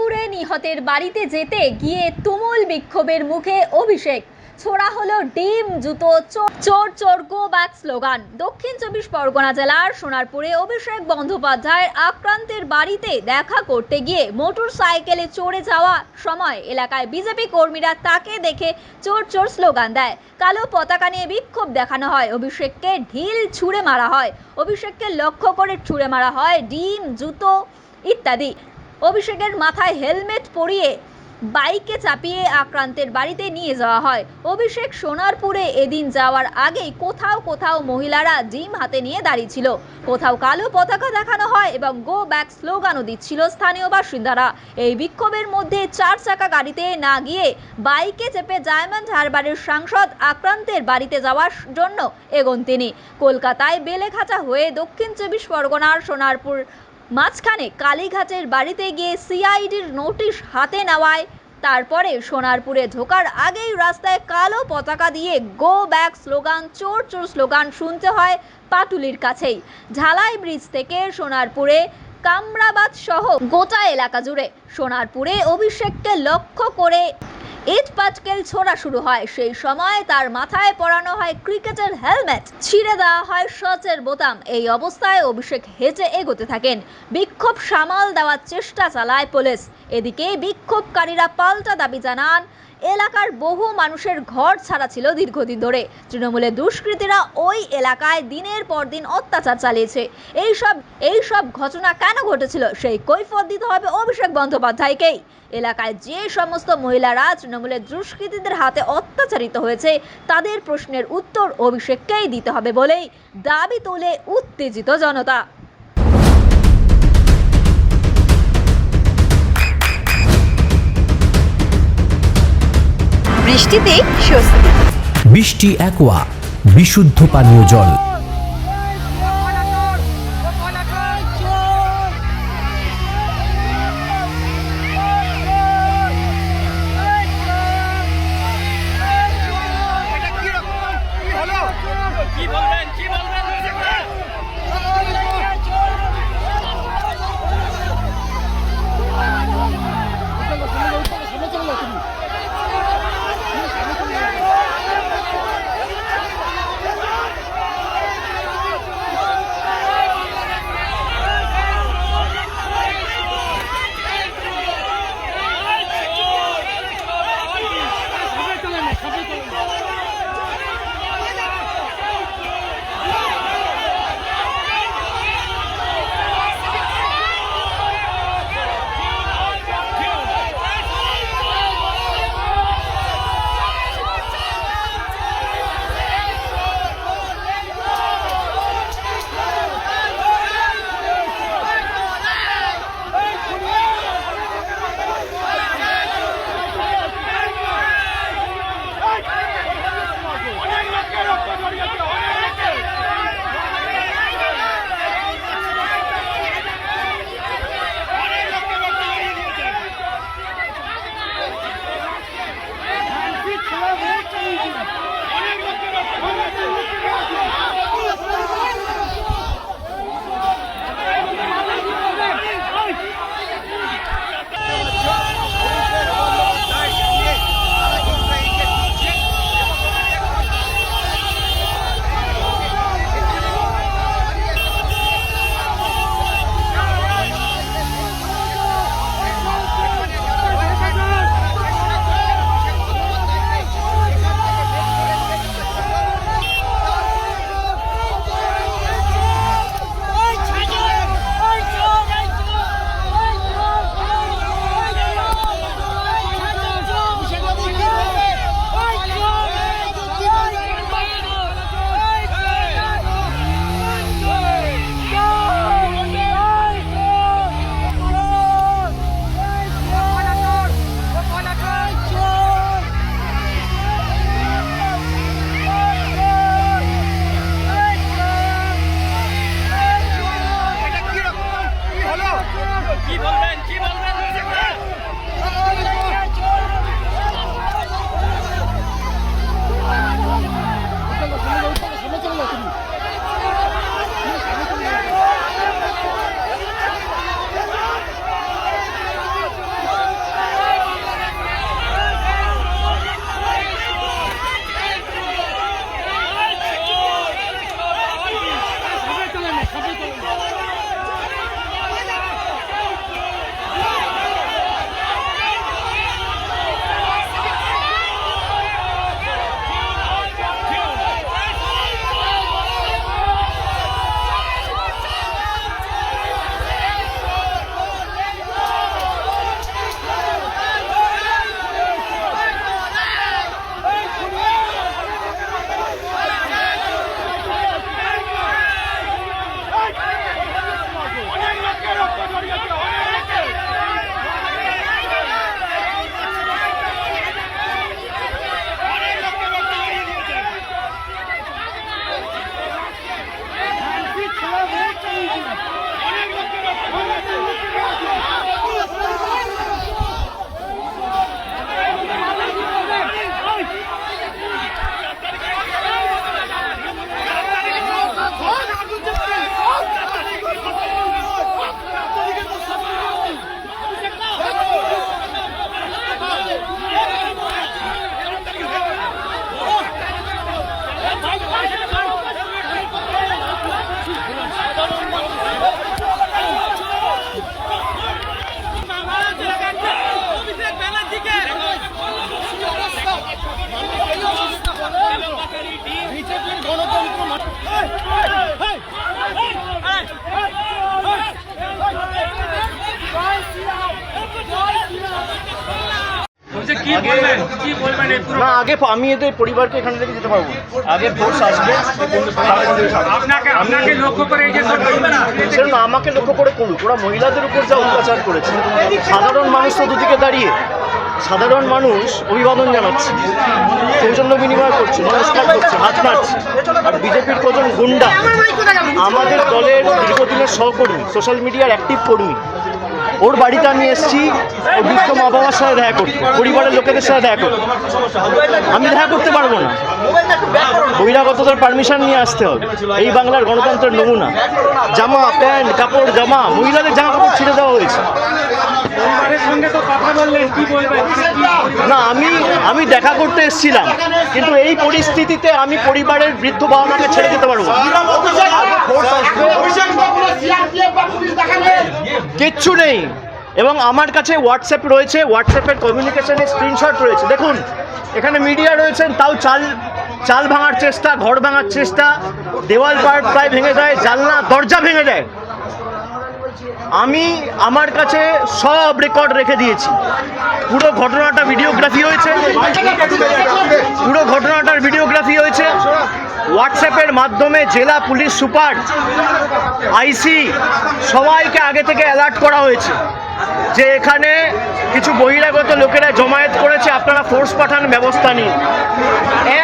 সোনারপুরে নিহতের বাড়িতে যেতে গিয়ে তুমুল বিক্ষোভের মুখে অভিষেক। ছোড়া হলো ডিম জুতো চোর চোর গো ব্যাক স্লোগান। দক্ষিণ 24 পরগনা জেলার সোনারপুরে অভিষেক বন্দ্যোপাধ্যায়ের আক্রান্তের বাড়িতে দেখা করতে গিয়ে মোটর সাইকেলে চড়ে যাওয়া সময় এলাকায় বিজেপি কর্মীরা তাকে দেখে চোর চোর স্লোগান দেয়। কালো পতাকা নিয়ে বিক্ষোভ দেখানো হয়। অভিষেককে ঢিল ছুঁড়ে মারা হয়। অভিষেককে লক্ষ্য করে ছুঁড়ে মারা হয় ডিম জুতো ইত্যাদি। অভিষেকের মাথায় হেলমেট পরিয়ে বাইকে চাপিয়ে আক্রান্তের বাড়িতে নিয়ে যাওয়া হয়। অভিষেক সোনারপুরে এদিন যাওয়ার আগেই কোথাও কোথাও মহিলারা ডিম হাতে নিয়ে দাঁড়িয়ে ছিল, কোথাও কালো পতাকা দেখানো হয় এবং গো ব্যাক স্লোগানও দিচ্ছিল স্থানীয় বাসিন্দারা। এই বিক্ষোভের মধ্যে 4 চাকা গাড়িতে না গিয়ে বাইকে চেপে ডায়মন্ড হারবারের সাংসদ আক্রান্তের বাড়িতে যাওয়ার জন্য এগোন তিনি। কলকাতায় বেলেঘাটা হয়ে দক্ষিণ 24 পরগনার সোনারপুর মাঝখানে কালীঘাটের বাড়িতে গিয়ে সিআইডির নোটিশ হাতে নেওয়ায় তারপরে সোনারপুরে ঢোকার আগেই রাস্তায় কালো পতাকা দিয়ে গো ব্যাক স্লোগান চোর চোর স্লোগান শুনতে হয় পাটুলির কাছেই। ঝালাই ব্রিজ থেকে সোনারপুরে কামরাবাদ সহ গোটা এলাকা জুড়ে সোনারপুরে অভিষেককে লক্ষ্য করে ইট পাটকেল ছোড়া শুরু হয়। সেই সময় তার মাথায় পরানো হয় ক্রিকেটের হেলমেট, ছিঁড়ে দেওয়া হয় শর্টের বোতাম। এই অবস্থায় অভিষেক হেঁটে এগোতে থাকেন। বিক্ষোভ সামাল দেওয়ার চেষ্টা চালায় পুলিশ। এদিকে বিক্ষোভকারীরা পাল্টা দাবি জানান, এলাকার বহু মানুষের ঘর ছাড়া ছিল দীর্ঘদিন ধরে। তৃণমূলের দুষ্কৃতীরা ওই এলাকায় দিনের পর দিন অত্যাচার চালিয়েছে। এইসব ঘটনা কেন ঘটেছিল সেই কৈফিয়ত দিতে হবে অভিষেক বন্দ্যোপাধ্যায়কেই। এলাকায় যে সমস্ত মহিলারা তৃণমূলের দুষ্কৃতীদের হাতে অত্যাচারিত হয়েছে তাদের প্রশ্নের উত্তর অভিষেককেই দিতে হবে বলেই দাবি তোলে উত্তেজিত জনতা। বৃষ্টিতে স্বস্তি। বৃষ্টি অ্যাকোয়া বিশুদ্ধ পানীয় জল। না আগে আমি এদের পরিবারকে এখান থেকে যেতে পারবো না। আগে ফোর্স আসবে, আপনাকে লক্ষ্য করে এই যে সব সেরকম না, আমাকে লক্ষ্য করে করুক। ওরা মহিলাদের উপর যা অত্যাচার করেছে, সাধারণ মানুষ তো দুদিকে দাঁড়িয়ে, সাধারণ মানুষ অভিবাদন জানাচ্ছে, সৌজন্য বিনিময় করছে, নমস্কার করছে, হাত নাড়ছে। আর বিজেপির কজন গুন্ডা আমাদের দলের দীর্ঘদিনের সহকর্মী, সোশ্যাল মিডিয়ার অ্যাক্টিভ কর্মী, ওর বাড়িতে আমি এসেছি ওর বৃদ্ধ মা বাবার সাথে দেখা করতে, পরিবারের লোকেদের সাথে দেখা করতে। আমি দেখা করতে পারবো না, বহিরাগতদের পারমিশন নিয়ে আসতে হবে। এই বাংলার গণতন্ত্রের নমুনা, জামা প্যান্ট কাপড় জামা, মহিলাদের জামা কাপড় ছিঁড়ে দেওয়া হয়েছে। পরিবারের সঙ্গে তো কথা বললেন, কি বলবেন? না আমি দেখা করতে এসেছিলাম, কিন্তু এই পরিস্থিতিতে আমি পরিবারের বৃদ্ধ বাবা মাকে ছেড়ে দিতে পারবো না। কিচ্ছু নেই। এবং আমার কাছে হোয়াটসঅ্যাপ রয়েছে, হোয়াটসঅ্যাপের কমিউনিকেশনের স্ক্রিনশট রয়েছে। দেখুন এখানে মিডিয়া রয়েছেন, তাও চাল ভাঙার চেষ্টা, ঘর ভাঙার চেষ্টা, দেওয়াল প্রায় ভেঙে দেয়, জানলা দরজা ভেঙে দেয়। আমি আমার কাছে সব রেকর্ড রেখে দিয়েছি। পুরো ঘটনাটা ভিডিওগ্রাফি হয়েছে, হোয়াটসঅ্যাপের মাধ্যমে জেলা পুলিশ সুপার, আইসি সবাইকে আগে থেকে অ্যালার্ট করা হয়েছে যে এখানে কিছু বহিরাগত লোকেরা জমায়েত করেছে, আপনারা ফোর্স পাঠান, ব্যবস্থা নিন।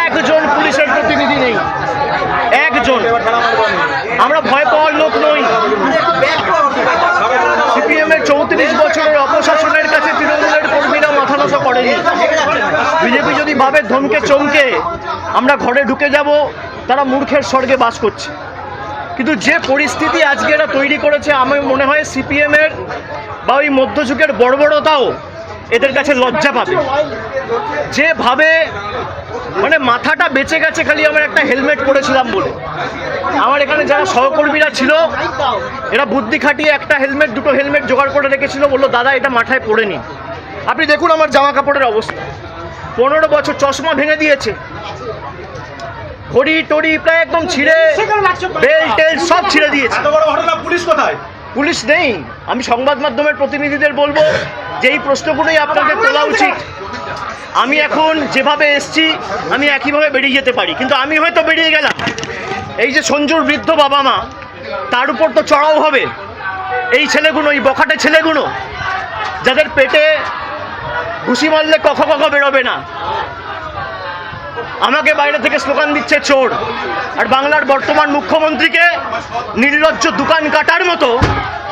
একজন পুলিশের প্রতিনিধি নেই, একজন। আমরা ভয় পাওয়ার লোক নই। সিপিএমের 34 বছরের অপশাসনের কাছে তৃণমূলের কর্মীরা মাথা নত করেনি। বিজেপি যদি ভাবে ধমকে চমকে আমরা ঘরে ঢুকে যাব, তারা মূর্খের স্বর্গে বাস করছে। কিন্তু যে পরিস্থিতি আজকে এরা তৈরি করেছে, আমার মনে হয় সিপিএমের বা ওই মধ্যযুগের বর্বরতাও এদের কাছে লজ্জা পাবে। যেভাবে মানে মাথাটা বেঁচে গেছে খালি আমার একটা হেলমেট পরেছিলাম বলে। আমার এখানে যারা সহকর্মীরা ছিল এরা বুদ্ধি খাটিয়ে একটা হেলমেট, দুটো হেলমেট জোগাড় করে রেখেছিল, বললো দাদা এটা মাথায় পড়ে নিন। আপনি দেখুন আমার জামা কাপড়ের অবস্থা, 15 বছর, চশমা ভেঙে দিয়েছে, ঘড়ি টড়ি প্রায় একদম ছিঁড়ে, বেল টেল সব ছিঁড়ে দিয়েছে। পুলিশ কোথায়? পুলিশ নেই। আমি সংবাদ মাধ্যমের প্রতিনিধিদের বলবো যে এই প্রশ্নগুলোই আপনাদের তোলা উচিত। আমি এখন যেভাবে এসছি আমি একইভাবে বেরিয়ে যেতে পারি, কিন্তু আমি হয়তো বেরিয়ে গেলাম, এই যে সঞ্জুর বৃদ্ধ বাবা মা, তার উপর তো চড়াও হবে এই ছেলেগুলো, এই বখাটে ছেলেগুলো, যাদের পেটে ঘুষি মারলে কখ বেরোবে না। আমাকে বাইরে থেকে স্লোগান দিচ্ছে চোর, আর বাংলার বর্তমান মুখ্যমন্ত্রীকে নির্লজ্জ দোকান কাটার মতো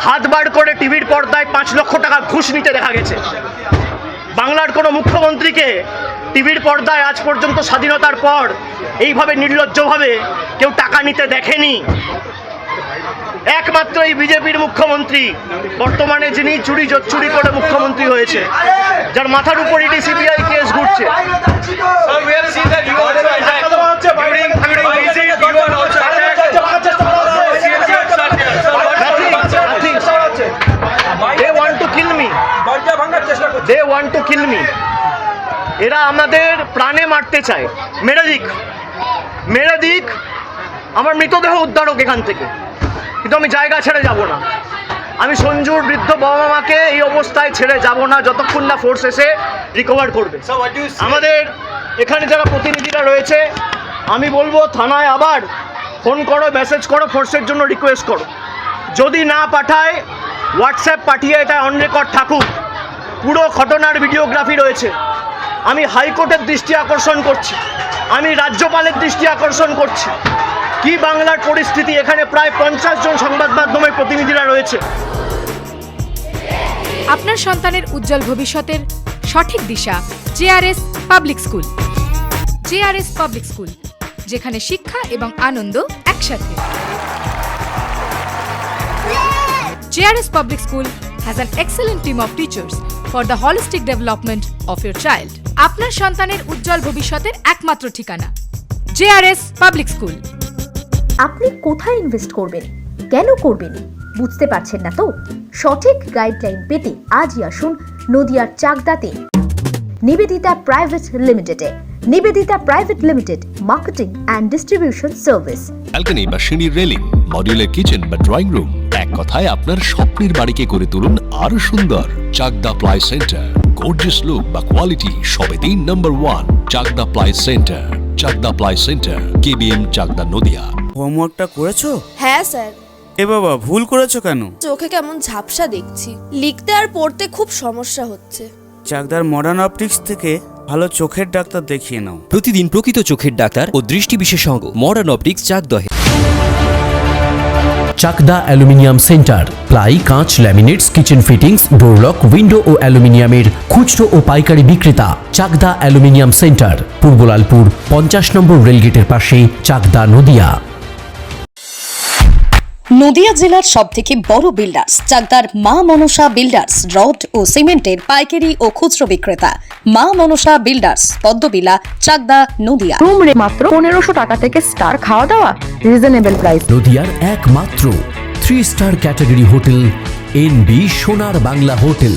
হাত বার করে টিভির পর্দায় 5 লক্ষ টাকা ঘুষ নিতে দেখা গেছে। বাংলার কোনো মুখ্যমন্ত্রীকে টিভির পর্দায় আজ পর্যন্ত স্বাধীনতার পর এইভাবে নির্লজ্জভাবে কেউ টাকা নিতে দেখেনি। একমাত্র এই বিজেপির মুখ্যমন্ত্রী বর্তমানে, যিনি চুরি করে মুখ্যমন্ত্রী হয়েছে, যার মাথার উপর ইডি সিবিআই কেস ঘুরছে। They want to kill me. এরা আমাদের প্রাণে মারতে চায়। মেরে দিক, আমার মৃতদেহ উদ্ধারক এখান থেকে, কিন্তু আমি জায়গা ছেড়ে যাব না। আমি সঞ্জুর বৃদ্ধ বাবা মাকে এই অবস্থায় ছেড়ে যাব না যতক্ষণ না ফোর্স এসে রিকভার করবে। আমাদের এখানে যারা প্রতিনিধিরা রয়েছে, আমি বলবো থানায় আবার ফোন করো, মেসেজ করো, ফোর্সের জন্য রিকোয়েস্ট করো। যদি না পাঠায় হোয়াটসঅ্যাপ পাঠিয়ে এটা অন রেকর্ড থাকুক। পুরো ঘটনার ভিডিওগ্রাফি রয়েছে। আমি হাইকোর্টের দৃষ্টি আকর্ষণ করছি, আমি রাজ্যপালের দৃষ্টি আকর্ষণ করছি। কি বাংলার পরিস্থিতি, এখানে প্রায় 50 জন সংবাদ মাধ্যমের প্রতিনিধিরা রয়েছে। আপনার সন্তানের উজ্জ্বল ভবিষ্যতের সঠিক দিশা J R S public school. J R S public school, যেখানে শিক্ষা এবং আনন্দ একসাথে। J R S public school has an excellent team of teachers for the holistic development of your child. আপনার সন্তানের উজ্জ্বল ভবিষ্যতের একমাত্র ঠিকানা জেআরএস পাবলিক স্কুল। আপনি কোথায় ইনভেস্ট করবেন, কেন করবেন বুঝতে পারছেন না তো? সঠিক গাইডলাইন পেতে আজই আসুন নদিয়ার চাকদাতে নিবেদিতা প্রাইভেট লিমিটেডে। Nivedita private limited, marketing and distribution service. Balcony বা সিঁড়ির রেলিং, মডিউলার কিচেন বা ড্রয়িং রুম, এক কথায় আপনার স্বপ্নের বাড়িকে করে তুলুন আরো সুন্দর। Chakdah ply centre, gorgeous look বা কোয়ালিটি সবে 3 number 1 Chakdah ply centre. Chakdah ply centre, K B M, Chakdah, Nadia. হোমওয়ার্কটা করেছো? হ্যাঁ স্যার। এ বাবা, ভুল করেছো কেন? চোখে কেমন ঝাপসা দেখছি, লিখতে আর পড়তে খুব সমস্যা হচ্ছে। চাকদার মডার্ন অপটিক্স থেকে ভালো চোখের ডাক্তার দেখিয়ে নাও। প্রতিদিন প্রকৃত চোখের ডাক্তার ও দৃষ্টি বিশেষজ্ঞ মডার্ন অপটিক্স চাকদহে। চাকদা অ্যালুমিনিয়াম সেন্টার, প্লাই, কাঁচ, laminates, kitchen fittings, door lock, window ও অ্যালুমিনিয়ামের খুচরো ও পাইকারি বিক্রেতা। চাকদা অ্যালুমিনিয়াম সেন্টার, পূর্বলালপুর 50 নম্বর রেলগেটের পাশে, চাকদা, নদিয়া। নদিয়া জেলার সবথেকে বড় বিল্ডার্স চাকদার মা মনসা বিল্ডার্স, রড ও সিমেন্টের পাইকারি ও খুচরো বিক্রেতা। মা মনসা বিল্ডার্স, পদ্মবিলা, চাকদা, নদিয়া। রুম রে মাত্র 1500 টাকা থেকে স্টার, খাওয়া দাওয়া রিজনেবল প্রাইস। নদিয়ার একমাত্র 3 স্টার ক্যাটাগরি হোটেল এনবি সোনার বাংলা হোটেল,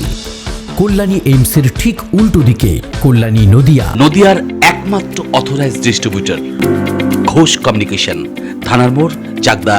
কল্যাণী এইমসের ঠিক উল্টো দিকে, কল্যাণী, নদিয়া। নদিয়ার একমাত্র অথরাইজড ডিস্ট্রিবিউটর ঘোষ কমিউনিকেশন, থানার মোড়, চাকদা,